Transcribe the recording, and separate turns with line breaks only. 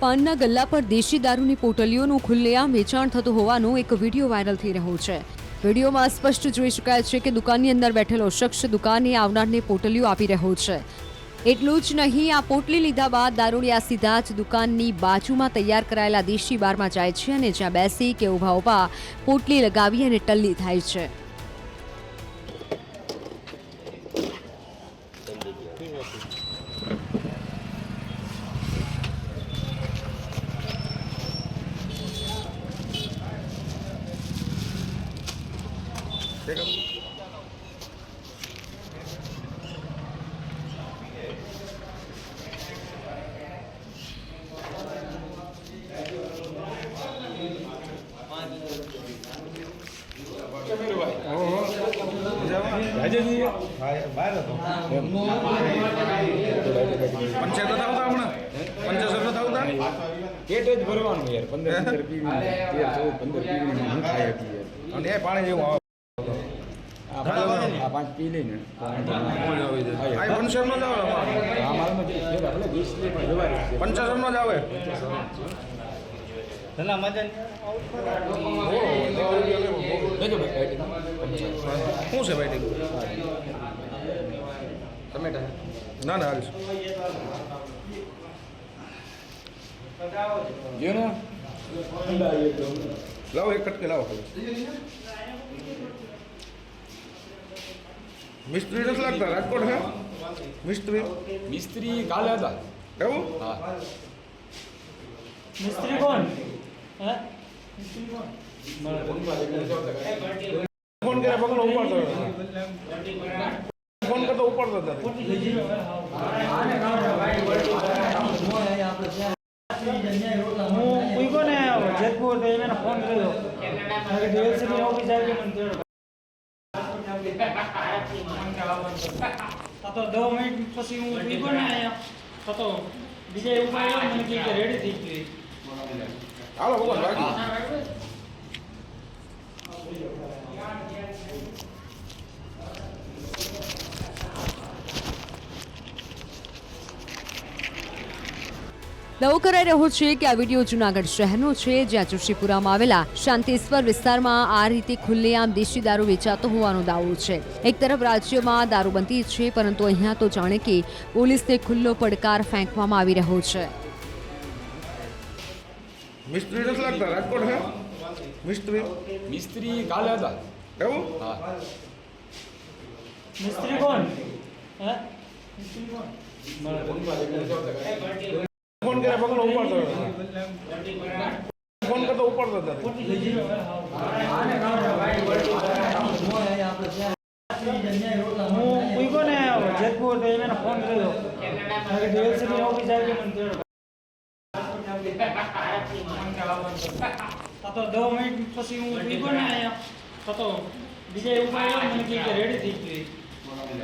પાનના ગલ્લા પર દેશી દારૂની પોટલીઓનું ખુલ્લેઆમ વેચાણ થતું હોવાનો એક વિડીયો વાયરલ થઈ રહ્યો છે। વિડીયોમાં સ્પષ્ટ જોઈ શકાય છે કે દુકાનની અંદર બેઠેલો શખ્સ દુકાને આવનારને પોટલીઓ આપી રહ્યો છે। એટલું જ નહીં, આ પોટલી લીધા બાદ દારૂડિયા સીધા જ દુકાનની બાજુમાં તૈયાર કરાયેલા દેશી બારમાં જાય છે અને જ્યાં બેસી કે ઊભા પોટલી લગાવી અને ટલ્લી થાય છે।
ના ના લાવો એક કટકે લાવો મિસ્ત્રી નથી લાગતા રાજકોટ હે
મિસ્ત્રી કાલે હતા
એવું
હા
મિસ્ત્રી કોણ હે મિસ્ત્રી કોણ
ફોન કરે પકડો ઉપાડતો ફોન કરતો ઉપાડતો
હું ઉઈગો ને જેતપુર તો એને ફોન કર્યો કે ડીએલસી ની ઓફિસ આવી મને તેડો તો 2 મિનિટ પછી હું ઉઈગો ને આયા તો બીજે ઉપાય મને કે રેડી થઈ ગઈ
હાલો ભગવાન બાકી
દાવો કરાઈ રહ્યો છે કે આ વિડીયો જૂનાગઢ શહેરનો છે, જ્યાં જોશીપુરામાં આવેલા શાંતેશ્વર વિસ્તારમાં આ રીતે ખુલ્લેઆમ દેશી દારૂ વેચાતો હોવાનો દાવો છે। એક તરફ રાજ્યમાં દારૂબંધી છે, પરંતુ અહીંયા તો જાણે કે પોલીસને ખુલ્લો પડકાર ફેંકવામાં આવી રહ્યો છે।
મિસ્ત્રી નથી લાગતા રાજકોટ હે
મિસ્ત્રી કાલે હતા
એવું
હા
મિસ્ત્રી કોણ હે મિસ્ત્રી કોણ
ફોન કરે પકડો ઉપાડતો ફોન કરતો ઉપાડતો
હું ઉઈગો ને જેતપુર તો એને ફોન કર્યો કે ડીએલસી ની ઓફિસ આવી મને તેડો તો 2 મિનિટ પછી હું ઉઈગો ને આયા તો બીજે ઉપાય મને કે રેડી થઈ ગઈ